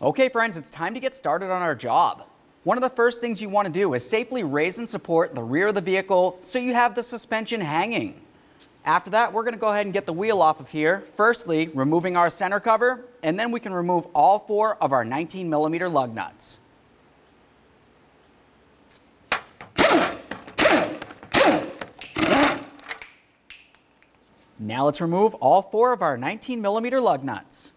Okay friends, it's time to get started on our job. One of the first things you want to do is safely raise and support the rear of the vehicle so you have the suspension hanging. After that, we're going to go ahead and get the wheel off of here. Firstly, removing our center cover, and then we can remove all 4 of our 19mm lug nuts. Now let's remove all 4 of our 19mm lug nuts.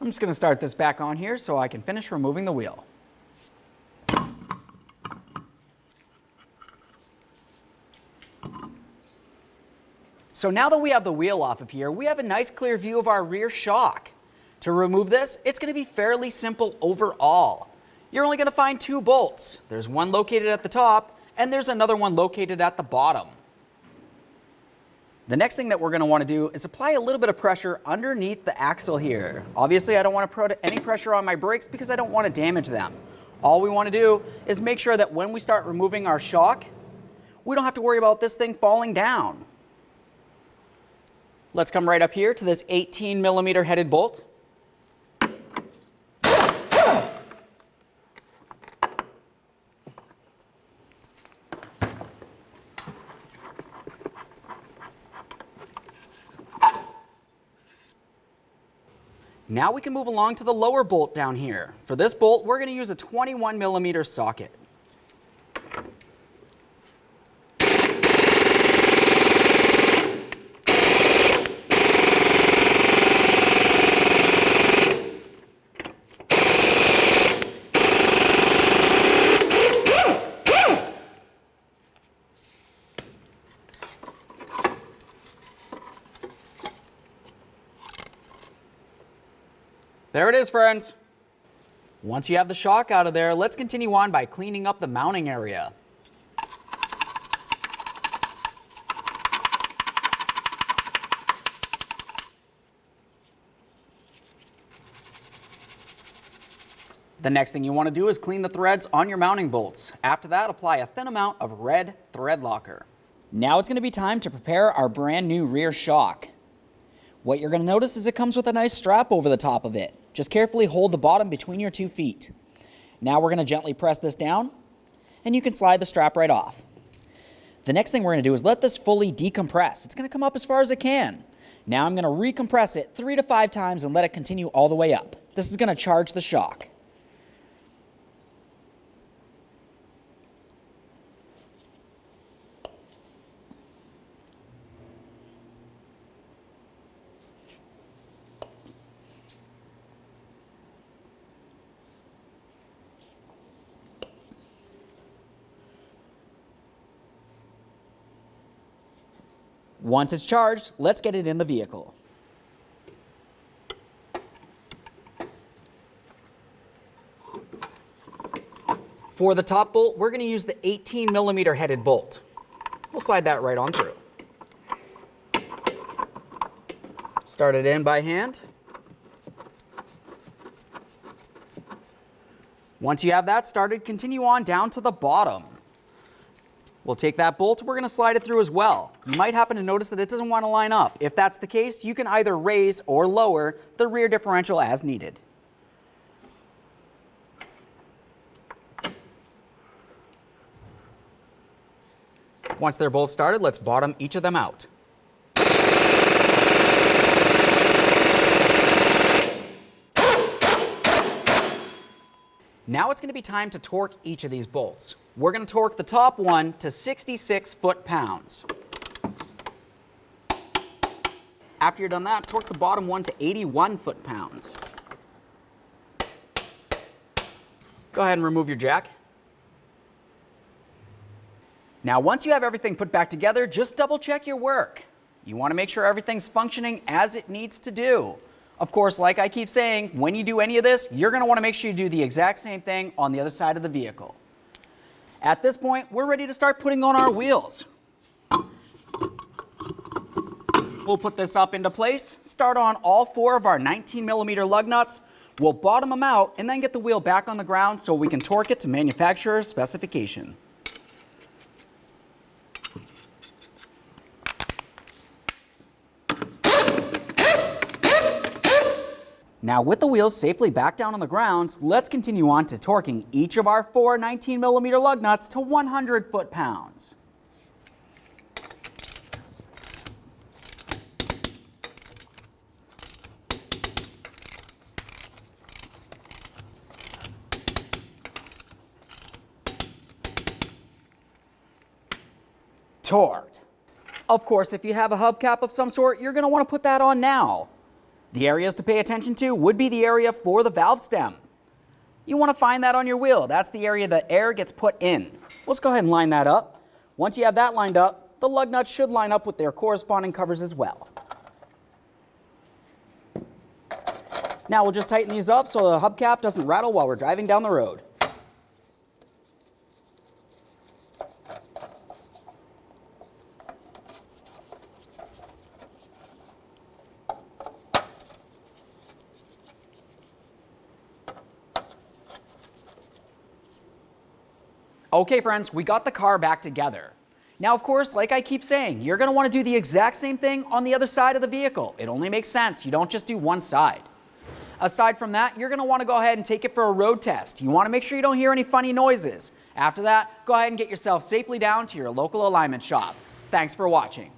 I'm just going to start this back on here so I can finish removing the wheel. So now that we have the wheel off of here, we have a nice clear view of our rear shock. To remove this, it's going to be fairly simple overall. You're only going to find 2 bolts. There's one located at the top, and there's another one located at the bottom. The next thing that we're going to want to do is apply a little bit of pressure underneath the axle here. Obviously, I don't want to put any pressure on my brakes because I don't want to damage them. All we want to do is make sure that when we start removing our shock, we don't have to worry about this thing falling down. Let's come right up here to this 18mm headed bolt. Now we can move along to the lower bolt down here. For this bolt, we're going to use a 21mm socket. There it is, friends. Once you have the shock out of there, let's continue on by cleaning up the mounting area. The next thing you want to do is clean the threads on your mounting bolts. After that, apply a thin amount of red thread locker. Now it's going to be time to prepare our brand new rear shock. What you're going to notice is it comes with a nice strap over the top of it. Just carefully hold the bottom between your 2 feet. Now we're going to gently press this down, and you can slide the strap right off. The next thing we're going to do is let this fully decompress. It's going to come up as far as it can. Now I'm going to recompress it 3 to 5 times and let it continue all the way up. This is going to charge the shock. Once it's charged, let's get it in the vehicle. For the top bolt, we're going to use the 18mm headed bolt. We'll slide that right on through. Start it in by hand. Once you have that started, continue on down to the bottom. We'll take that bolt, we're going to slide it through as well. You might happen to notice that it doesn't want to line up. If that's the case, you can either raise or lower the rear differential as needed. Once they're both started, let's bottom each of them out. Now it's going to be time to torque each of these bolts. We're going to torque the top one to 66 foot-pounds. After you're done that, torque the bottom one to 81 foot-pounds. Go ahead and remove your jack. Now, once you have everything put back together, just double check your work. You want to make sure everything's functioning as it needs to do. Of course, like I keep saying, when you do any of this, you're going to want to make sure you do the exact same thing on the other side of the vehicle. At this point, we're ready to start putting on our wheels. We'll put this up into place, start on all 4 of our 19mm lug nuts. We'll bottom them out and then get the wheel back on the ground so we can torque it to manufacturer's specification. Now with the wheels safely back down on the ground, let's continue on to torquing each of our 4 19mm lug nuts to 100 foot-pounds. Torqued. Of course, if you have a hubcap of some sort, you're going to want to put that on now. The areas to pay attention to would be the area for the valve stem. You want to find that on your wheel. That's the area that air gets put in. Let's go ahead and line that up. Once you have that lined up, the lug nuts should line up with their corresponding covers as well. Now we'll just tighten these up so the hubcap doesn't rattle while we're driving down the road. Okay friends, we got the car back together. Now of course, like I keep saying, you're going to want to do the exact same thing on the other side of the vehicle. It only makes sense. You don't just do one side. Aside from that, you're going to want to go ahead and take it for a road test. You want to make sure you don't hear any funny noises. After that, go ahead and get yourself safely down to your local alignment shop. Thanks for watching.